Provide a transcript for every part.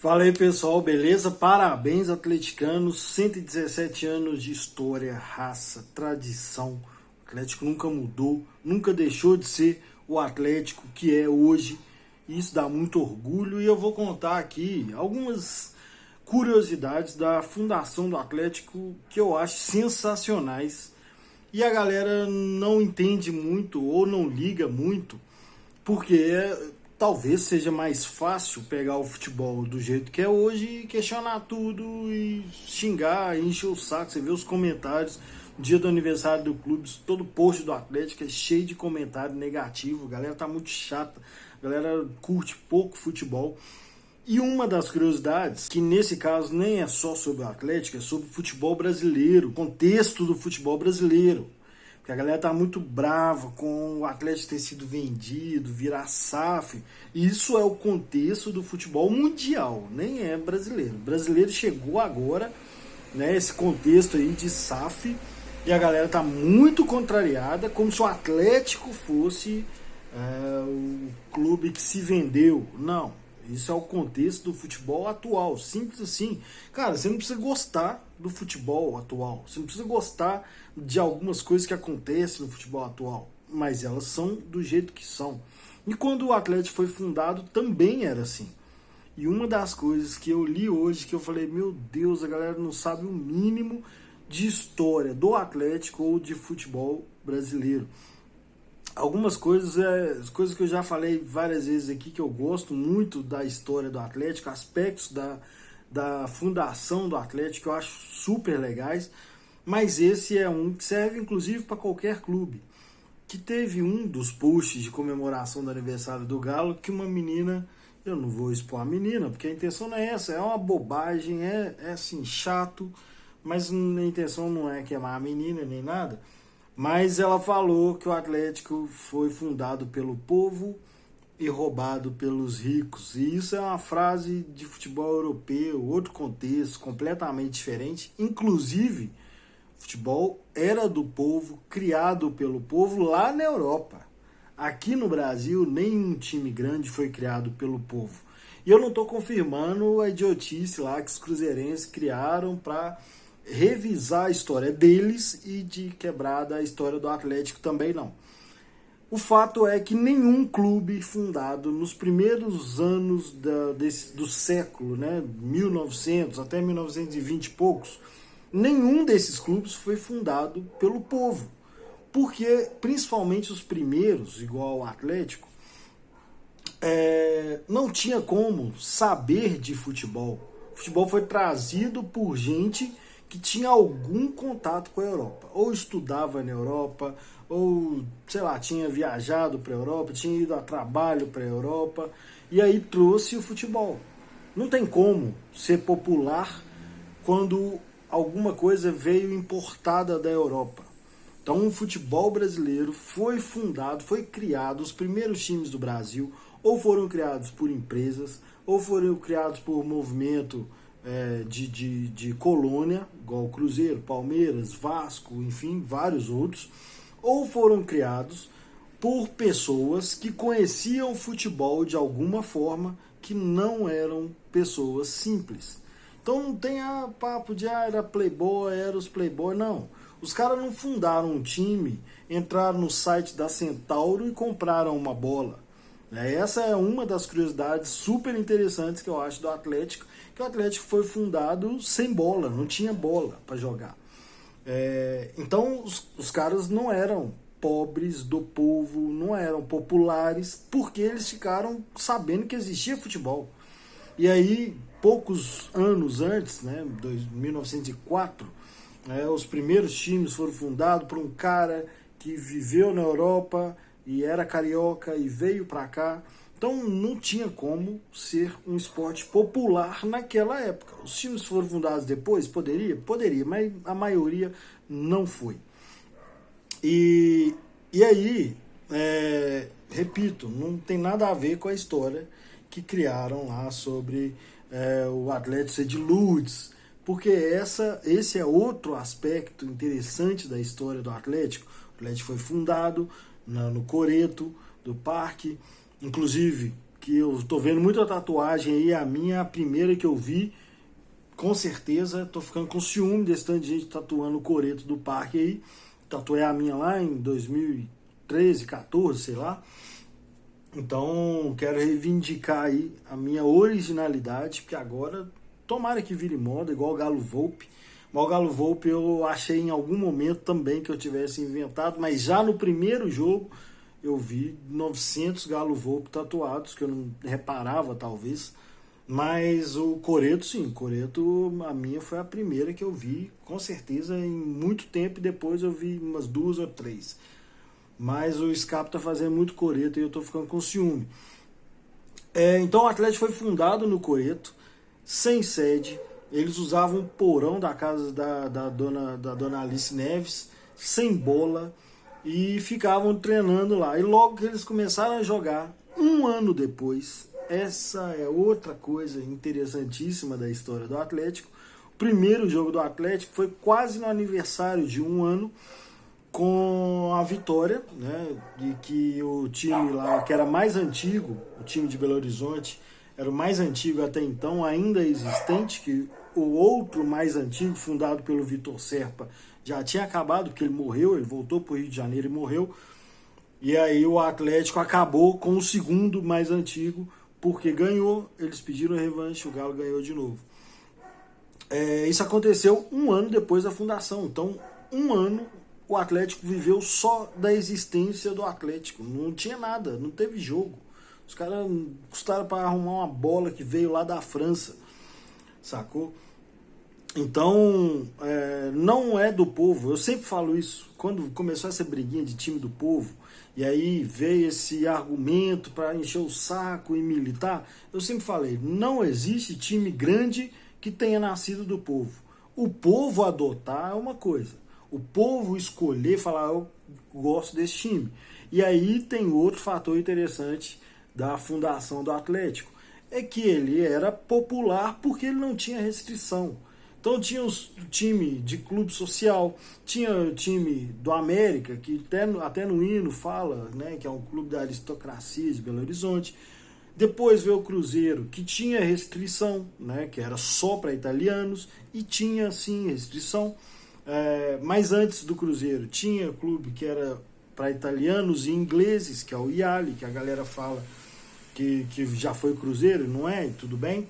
Fala aí pessoal, beleza? Parabéns atleticanos, 117 anos de história, raça, tradição. O Atlético nunca mudou, nunca deixou de ser o Atlético que é hoje. Isso dá muito orgulho e eu vou contar aqui algumas curiosidades da fundação do Atlético que eu acho sensacionais. E a galera não entende muito ou não liga muito, porque talvez seja mais fácil pegar o futebol do jeito que é hoje e questionar tudo e xingar, e encher o saco. Você vê os comentários no dia do aniversário do clube, todo post do Atlético é cheio de comentário negativo, a galera tá muito chata, a galera curte pouco futebol. E uma das curiosidades, que nesse caso nem é só sobre o Atlético, é sobre o futebol brasileiro, o contexto do futebol brasileiro. Porque a galera tá muito brava com o Atlético ter sido vendido, virar SAF. Isso é o contexto do futebol mundial, nem é brasileiro. O brasileiro chegou agora, né, esse contexto aí de SAF, e a galera tá muito contrariada, como se o Atlético fosse o clube que se vendeu. Não. Isso é o contexto do futebol atual, simples assim. Cara, você não precisa gostar do futebol atual, você não precisa gostar de algumas coisas que acontecem no futebol atual, mas elas são do jeito que são. E quando o Atlético foi fundado, também era assim. E uma das coisas que eu li hoje, que eu falei, meu Deus, a galera não sabe o mínimo de história do Atlético ou de futebol brasileiro. Algumas coisas, coisas que eu já falei várias vezes aqui, que eu gosto muito da história do Atlético, aspectos da fundação do Atlético, que eu acho super legais, mas esse é um que serve inclusive para qualquer clube. Que teve um dos posts de comemoração do aniversário do Galo, que uma menina, eu não vou expor a menina, porque a intenção não é essa, é uma bobagem, é assim, chato, mas a intenção não é queimar a menina nem nada. Mas ela falou que o Atlético foi fundado pelo povo e roubado pelos ricos. E isso é uma frase de futebol europeu, outro contexto, completamente diferente. Inclusive, futebol era do povo, criado pelo povo lá na Europa. Aqui no Brasil, nenhum time grande foi criado pelo povo. E eu não estou confirmando a idiotice lá que os cruzeirenses criaram para revisar a história deles e de quebrada a história do Atlético também não. O fato é que nenhum clube fundado nos primeiros anos do século, né, 1900 até 1920 e poucos, nenhum desses clubes foi fundado pelo povo. Porque, principalmente os primeiros, igual o Atlético, não tinha como saber de futebol. O futebol foi trazido por gente que tinha algum contato com a Europa, ou estudava na Europa, ou, sei lá, tinha viajado para a Europa, tinha ido a trabalho para a Europa, e aí trouxe o futebol. Não tem como ser popular quando alguma coisa veio importada da Europa. Então o futebol brasileiro foi fundado, foi criado, os primeiros times do Brasil ou foram criados por empresas, ou foram criados por movimento de colônia, igual Cruzeiro, Palmeiras, Vasco, enfim, vários outros, ou foram criados por pessoas que conheciam futebol de alguma forma, que não eram pessoas simples. Então não tem papo de era playboy, era os playboy, não. Os caras não fundaram um time, entraram no site da Centauro e compraram uma bola. Essa é uma das curiosidades super interessantes que eu acho do Atlético, que o Atlético foi fundado sem bola, não tinha bola para jogar. Então os caras não eram pobres do povo, não eram populares, porque eles ficaram sabendo que existia futebol. E aí, poucos anos antes, né, 1904, os primeiros times foram fundados por um cara que viveu na Europa e era carioca e veio para cá. Então não tinha como ser um esporte popular naquela época. Os times foram fundados depois? Poderia, mas a maioria não foi. E aí, repito, não tem nada a ver com a história que criaram lá sobre o Atlético ser de Lourdes, porque esse é outro aspecto interessante da história do Atlético. O Atlético foi fundado no Coreto do Parque, inclusive que eu tô vendo muita tatuagem aí, a minha, a primeira que eu vi, com certeza, tô ficando com ciúme desse tanto de gente tatuando o coreto do parque aí. Tatuei a minha lá em 2013, 14, sei lá. Então, quero reivindicar aí a minha originalidade, porque agora, tomara que vire moda, igual o Galo Volpe. Mas o Galo Volpe eu achei em algum momento também que eu tivesse inventado, mas já no primeiro jogo eu vi 900 Galo Volpe tatuados, que eu não reparava talvez. Mas o coreto, sim, o coreto, a minha foi a primeira que eu vi, com certeza, em muito tempo, e depois eu vi umas 2 ou 3. Mas o Scarpa tá fazendo muito coreto e eu tô ficando com ciúme. Então o Atlético foi fundado no coreto, sem sede. Eles usavam o porão da casa da dona Alice Neves, sem bola, e ficavam treinando lá. E logo que eles começaram a jogar, um ano depois, essa é outra coisa interessantíssima da história do Atlético. O primeiro jogo do Atlético foi quase no aniversário de um ano, com a vitória, né, de que o time lá, que era mais antigo, o time de Belo Horizonte, era o mais antigo até então, ainda existente, que o outro mais antigo, fundado pelo Vitor Serpa, já tinha acabado, porque ele morreu, ele voltou para o Rio de Janeiro e morreu. E aí o Atlético acabou com o segundo mais antigo, porque ganhou, eles pediram revanche, o Galo ganhou de novo. Isso aconteceu um ano depois da fundação, então um ano o Atlético viveu só da existência do Atlético, não tinha nada, não teve jogo. Os caras custaram para arrumar uma bola que veio lá da França, sacou? Então, não é do povo, eu sempre falo isso, quando começou essa briguinha de time do povo, e aí veio esse argumento para encher o saco e militar, eu sempre falei, não existe time grande que tenha nascido do povo. O povo adotar é uma coisa, o povo escolher, falar, eu gosto desse time. E aí tem outro fator interessante da fundação do Atlético, é que ele era popular porque ele não tinha restrição. Então tinha o time de clube social, tinha o time do América, que até no hino fala, né, que é um clube da aristocracia de Belo Horizonte. Depois veio o Cruzeiro, que tinha restrição, né, que era só para italianos, e tinha sim restrição. Mas antes do Cruzeiro tinha clube que era para italianos e ingleses, que é o Iali, que a galera fala que já foi Cruzeiro, não é? E tudo bem.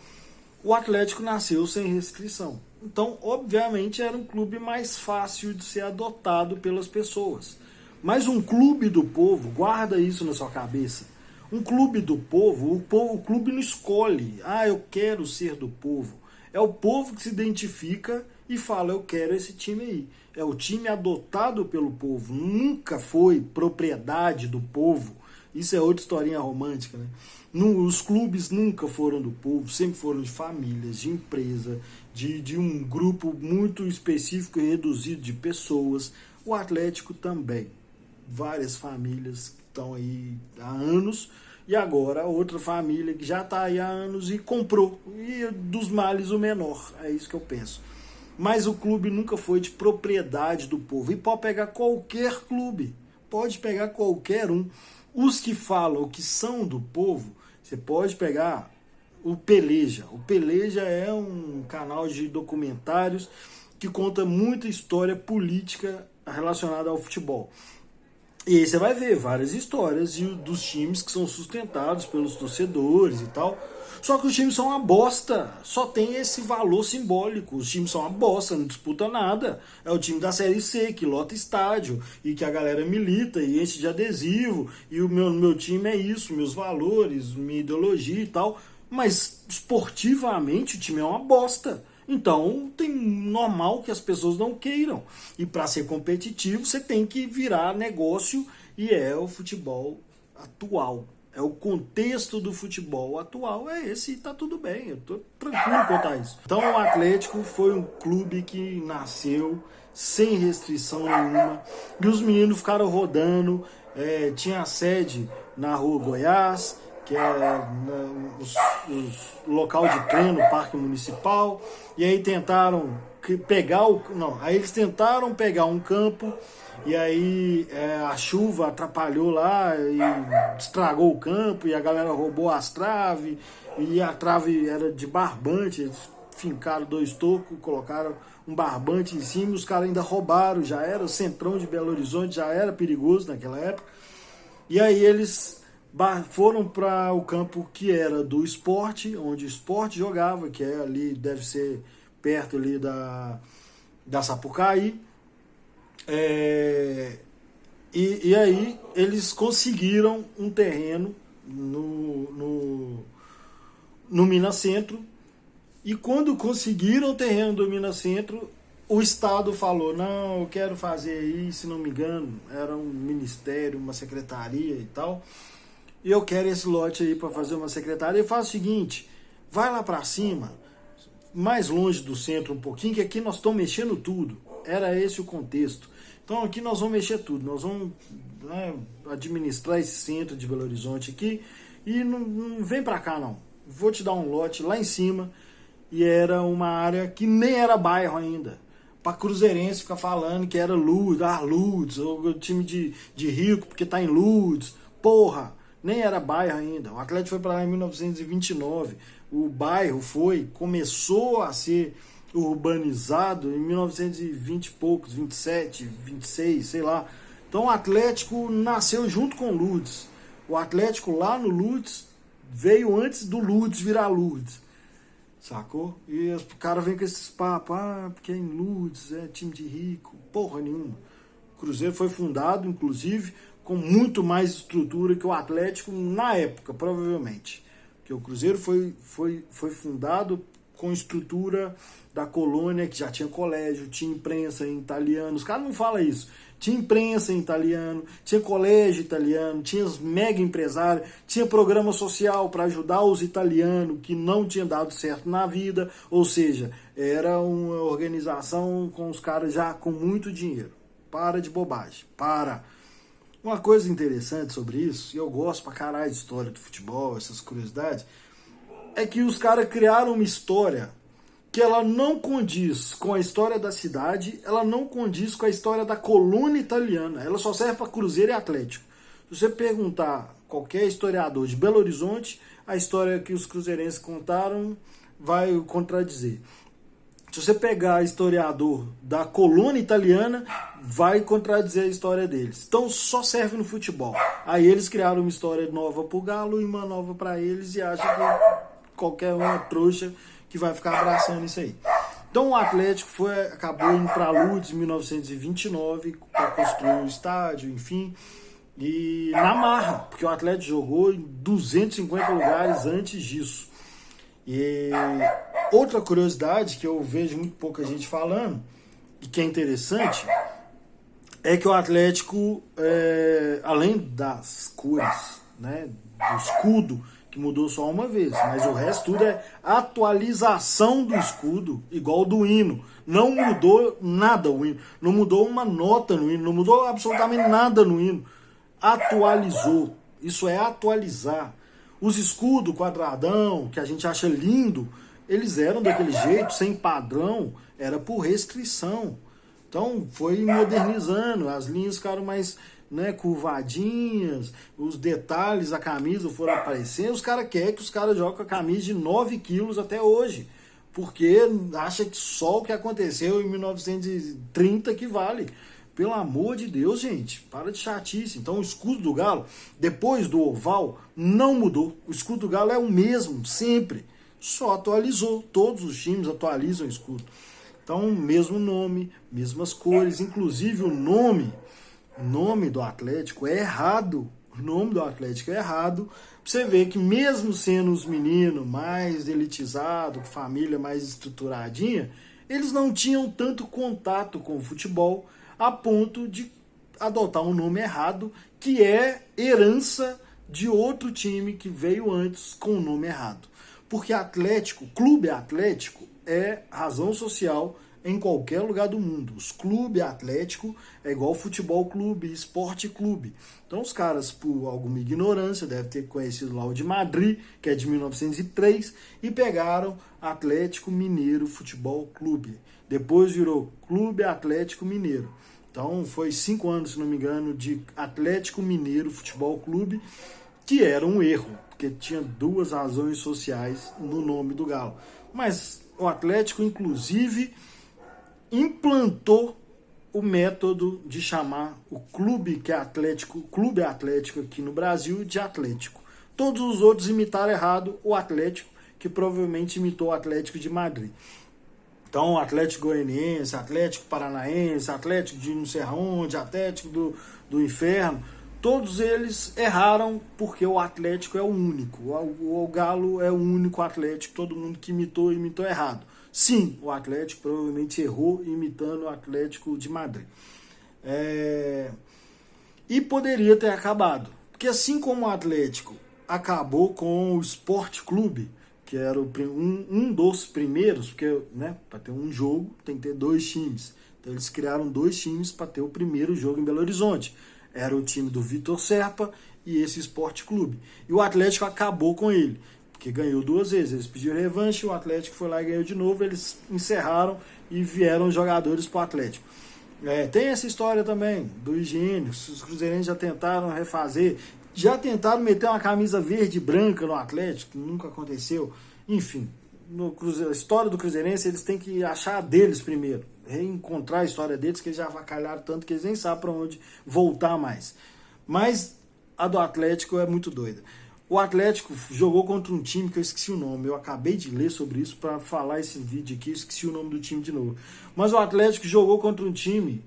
O Atlético nasceu sem restrição. Então, obviamente, era um clube mais fácil de ser adotado pelas pessoas. Mas um clube do povo, guarda isso na sua cabeça. Um clube do povo, o clube não escolhe. Eu quero ser do povo. É o povo que se identifica e fala, eu quero esse time aí. É o time adotado pelo povo. Nunca foi propriedade do povo. Isso é outra historinha romântica, né? Os clubes nunca foram do povo, sempre foram de famílias, de empresa, de um grupo muito específico e reduzido de pessoas. O Atlético também. Várias famílias que estão aí há anos, e agora outra família que já está aí há anos e comprou. E dos males o menor, é isso que eu penso. Mas o clube nunca foi de propriedade do povo. E pode pegar qualquer clube, pode pegar qualquer um. Os que falam que são do povo, você pode pegar o Peleja. O Peleja é um canal de documentários que conta muita história política relacionada ao futebol. E aí você vai ver várias histórias dos times que são sustentados pelos torcedores e tal. Só que os times são uma bosta, só tem esse valor simbólico. Os times são uma bosta, não disputa nada. É o time da Série C, que lota estádio, e que a galera milita e enche de adesivo, e o meu time é isso, meus valores, minha ideologia e tal. Mas esportivamente o time é uma bosta. Então, tem normal que as pessoas não queiram. E para ser competitivo, você tem que virar negócio, e é o futebol atual. É o contexto do futebol atual, é esse, e tá tudo bem, eu tô tranquilo quanto a isso. Então o Atlético foi um clube que nasceu sem restrição nenhuma, e os meninos ficaram rodando, tinha a sede na Rua Goiás, que é o local de treino, o Parque Municipal, e aí tentaram pegar aí eles tentaram pegar um campo, e aí a chuva atrapalhou lá e estragou o campo, e a galera roubou as traves, e a trave era de barbante, eles fincaram 2 tocos, colocaram um barbante em cima, os caras ainda roubaram, já era o centrão de Belo Horizonte, já era perigoso naquela época, e aí eles foram para o campo que era do Sport, onde o Sport jogava, que é ali, deve ser perto ali da Sapucaí, e aí eles conseguiram um terreno no Minas Centro, e quando conseguiram o terreno do Minas Centro, o Estado falou, não, eu quero fazer aí, se não me engano, era um ministério, uma secretaria e tal, e eu quero esse lote aí para fazer uma secretaria, e faz o seguinte, vai lá para cima, mais longe do centro um pouquinho, que aqui nós estamos mexendo tudo. Era esse o contexto. Então aqui nós vamos mexer tudo, nós vamos administrar esse centro de Belo Horizonte aqui, e não vem para cá não, vou te dar um lote lá em cima, e era uma área que nem era bairro ainda, para cruzeirense ficar falando que era Lourdes, ou time de rico porque tá em Lourdes, porra, nem era bairro ainda. O Atlético foi para lá em 1929, o bairro começou a ser urbanizado em 1920 e poucos, 27, 26, sei lá. Então o Atlético nasceu junto com Lourdes. O Atlético lá no Lourdes veio antes do Lourdes virar Lourdes. Sacou? E o cara vem com esses papos, porque é em Lourdes, é time de rico, porra nenhuma. O Cruzeiro foi fundado, inclusive, com muito mais estrutura que o Atlético na época, provavelmente. Porque o Cruzeiro foi fundado com estrutura da colônia, que já tinha colégio, tinha imprensa em italiano. Os caras não falam isso. Tinha imprensa em italiano, tinha colégio italiano, tinha os mega empresários, tinha programa social para ajudar os italianos que não tinham dado certo na vida. Ou seja, era uma organização com os caras já com muito dinheiro. Para de bobagem, para. Uma coisa interessante sobre isso, e eu gosto pra caralho de história do futebol, essas curiosidades, é que os caras criaram uma história que ela não condiz com a história da cidade, ela não condiz com a história da colônia italiana, ela só serve para Cruzeiro e Atlético. Se você perguntar qualquer historiador de Belo Horizonte, a história que os cruzeirenses contaram vai contradizer. Se você pegar historiador da colônia italiana, vai contradizer a história deles. Então só serve no futebol. Aí eles criaram uma história nova pro Galo e uma nova para eles e acham que qualquer uma trouxa que vai ficar abraçando isso aí. Então o Atlético acabou indo para Lourdes em 1929 para construir um estádio, enfim, e na marra, porque o Atlético jogou em 250 lugares antes disso. E outra curiosidade que eu vejo muito pouca gente falando, e que é interessante, é que o Atlético, além das cores, né, do escudo, que mudou só uma vez, mas o resto tudo é atualização do escudo, igual do hino. Não mudou nada o hino, não mudou uma nota no hino, não mudou absolutamente nada no hino. Atualizou, isso é atualizar. Os escudos quadradão, que a gente acha lindo, eles eram daquele jeito, sem padrão, era por restrição. Então foi modernizando, as linhas ficaram mais, né, curvadinhas, os detalhes, a camisa foram aparecendo. Os caras querem que os caras joguem com a camisa de 9 quilos até hoje, porque acha que só o que aconteceu em 1930 que vale. Pelo amor de Deus, gente, para de chatice. Então o escudo do Galo, depois do oval, não mudou. O escudo do Galo é o mesmo, sempre. Só atualizou. Todos os times atualizam o escudo. Então, mesmo nome, mesmas cores, inclusive o nome do Atlético é errado. O nome do Atlético é errado. Você vê que mesmo sendo os meninos mais elitizados, família mais estruturadinha, eles não tinham tanto contato com o futebol a ponto de adotar um nome errado, que é herança de outro time que veio antes com o nome errado. Porque Atlético, Clube Atlético, é razão social, em qualquer lugar do mundo. Os clubes atlético é igual futebol clube, esporte clube. Então os caras, por alguma ignorância, devem ter conhecido lá o de Madrid, que é de 1903, e pegaram Atlético Mineiro Futebol Clube. Depois virou Clube Atlético Mineiro. Então foi 5 anos, se não me engano, de Atlético Mineiro Futebol Clube, que era um erro, porque tinha 2 razões sociais no nome do Galo. Mas o Atlético, inclusive, implantou o método de chamar o clube que é Atlético, clube Atlético aqui no Brasil, de Atlético. Todos os outros imitaram errado o Atlético, que provavelmente imitou o Atlético de Madrid. Então, Atlético Goianiense, Atlético Paranaense, Atlético de não sei aonde, Atlético do Inferno, todos eles erraram porque o Atlético é o único. O Galo é o único Atlético, todo mundo que imitou errado. Sim, o Atlético provavelmente errou imitando o Atlético de Madrid. E poderia ter acabado. Porque assim como o Atlético acabou com o Sport Clube, que era um dos primeiros, porque para ter um jogo tem que ter 2 times. Então eles criaram 2 times para ter o primeiro jogo em Belo Horizonte. Era o time do Vitor Serpa e esse Sport Clube. E o Atlético acabou com ele, porque ganhou 2 vezes. Eles pediram revanche, o Atlético foi lá e ganhou de novo, eles encerraram e vieram jogadores para o Atlético. Tem essa história também do higiene, os cruzeirenses já tentaram refazer, já tentaram meter uma camisa verde e branca no Atlético, nunca aconteceu. Enfim, a história do cruzeirense eles têm que achar a deles primeiro, reencontrar a história deles, que eles já avacalharam tanto que eles nem sabem para onde voltar mais. Mas a do Atlético é muito doida. O Atlético jogou contra um time que eu esqueci o nome. Eu acabei de ler sobre isso para falar esse vídeo aqui, eu esqueci o nome do time de novo. Mas o Atlético jogou contra um time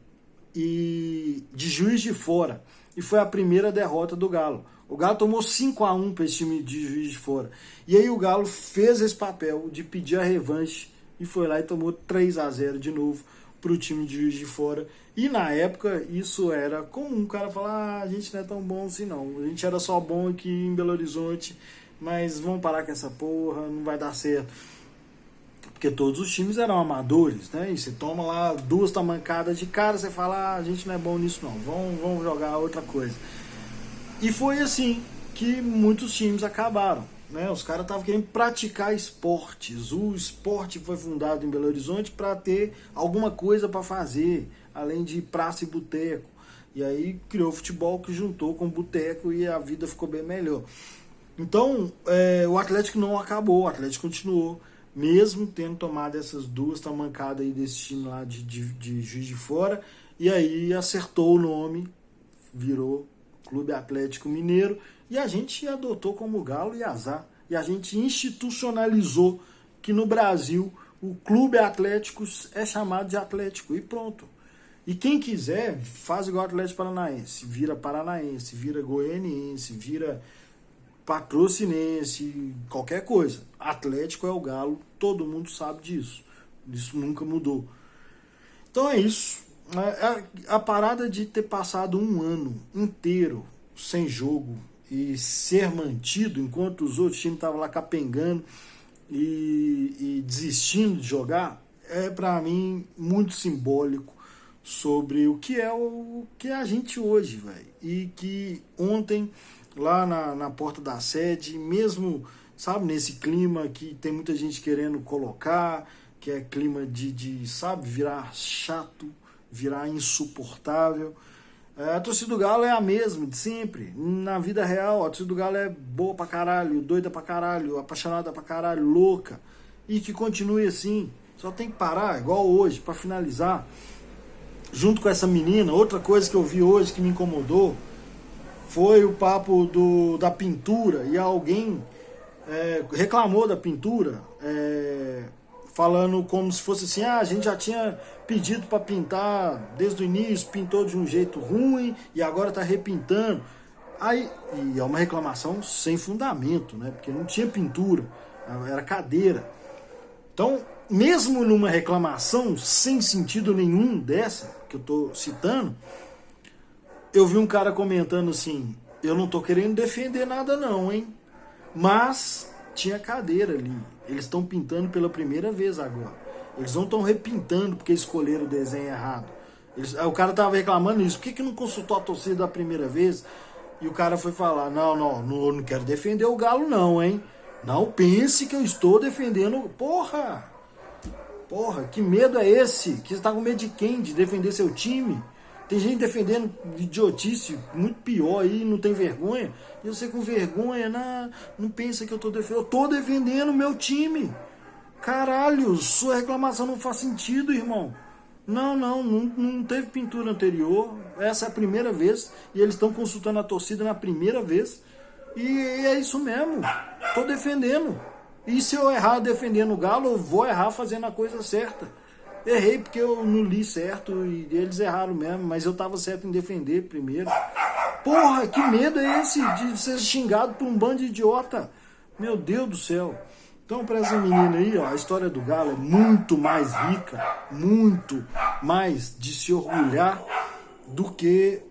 de Juiz de Fora e foi a primeira derrota do Galo. O Galo tomou 5-1 para esse time de Juiz de Fora. E aí o Galo fez esse papel de pedir a revanche e foi lá e tomou 3-0 de novo para o time de Juiz de Fora. E na época isso era comum, o cara falar, a gente não é tão bom assim não, a gente era só bom aqui em Belo Horizonte, mas vamos parar com essa porra, não vai dar certo. Porque todos os times eram amadores, né? E você toma lá 2 tamancadas de cara, você fala, a gente não é bom nisso não, vamos jogar outra coisa. E foi assim que muitos times acabaram, né? Os caras estavam querendo praticar esportes. O esporte foi fundado em Belo Horizonte para ter alguma coisa para fazer, além de praça e boteco. E aí criou o futebol que juntou com o boteco e a vida ficou bem melhor. Então, o Atlético não acabou, o Atlético continuou, mesmo tendo tomado essas 2 tamancadas aí desse time lá de Juiz de Fora, e aí acertou o nome, virou Clube Atlético Mineiro, e a gente adotou como Galo e azar. E a gente institucionalizou que no Brasil o Clube Atlético é chamado de Atlético, e pronto. E quem quiser, faz igual Atlético Paranaense, vira Goianiense, vira Patrocinense, qualquer coisa. Atlético é o Galo, todo mundo sabe disso. Isso nunca mudou. Então é isso. A parada de ter passado um ano inteiro sem jogo e ser mantido enquanto os outros times estavam lá capengando e desistindo de jogar é para mim muito simbólico sobre o que é a gente hoje, velho. E que ontem lá na porta da sede, mesmo, sabe, nesse clima que tem muita gente querendo colocar, que é clima de sabe, virar chato, virar insuportável. A torcida do Galo é a mesma de sempre. Na vida real, a torcida do Galo é boa pra caralho, doida pra caralho, apaixonada pra caralho, louca. E que continue assim. Só tem que parar, igual hoje, pra finalizar. Junto com essa menina, outra coisa que eu vi hoje que me incomodou foi o papo da pintura. E alguém reclamou da pintura, falando como se fosse assim, a gente já tinha pedido para pintar desde o início, pintou de um jeito ruim e agora está repintando. E é uma reclamação sem fundamento, né? Porque não tinha pintura, era cadeira. Então, mesmo numa reclamação sem sentido nenhum dessa, que eu estou citando, eu vi um cara comentando assim, eu não estou querendo defender nada não, hein? Mas tinha cadeira ali. Eles estão pintando pela primeira vez agora. Eles não estão repintando porque escolheram o desenho errado. O cara tava reclamando isso. Por que não consultou a torcida da primeira vez? E o cara foi falar, não quero defender o Galo não, hein? Não pense que eu estou defendendo... Porra, que medo é esse? Que você tá com medo de quem? De defender seu time? Tem gente defendendo idiotice muito pior aí, não tem vergonha. E você com vergonha, não pensa que eu tô defendendo. Eu tô defendendo o meu time. Caralho, sua reclamação não faz sentido, irmão. Não teve pintura anterior. Essa é a primeira vez. E eles estão consultando a torcida na primeira vez. E é isso mesmo. Tô defendendo. E se eu errar defendendo o Galo, eu vou errar fazendo a coisa certa. Errei porque eu não li certo e eles erraram mesmo, mas eu tava certo em defender primeiro. Porra, que medo é esse de ser xingado por um bando de idiota? Meu Deus do céu. Então, para essa menina aí, ó, a história do Galo é muito mais rica, muito mais de se orgulhar do que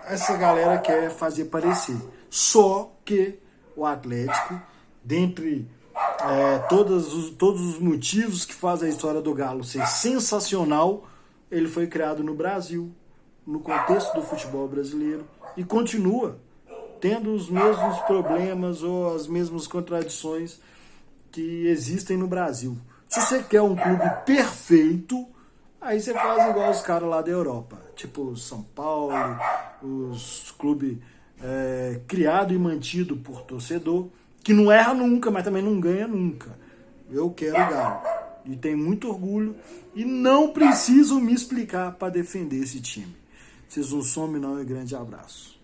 essa galera quer fazer parecer. Só que o Atlético, dentre todos os motivos que fazem a história do Galo ser sensacional, ele foi criado no Brasil, no contexto do futebol brasileiro, e continua tendo os mesmos problemas ou as mesmas contradições que existem no Brasil. Se você quer um clube perfeito, aí você faz igual os caras lá da Europa, tipo São Paulo, os clubes criado e mantido por torcedor, que não erra nunca, mas também não ganha nunca. Eu quero o Galo. E tenho muito orgulho. E não preciso me explicar para defender esse time. Vocês não somem não, e grande abraço.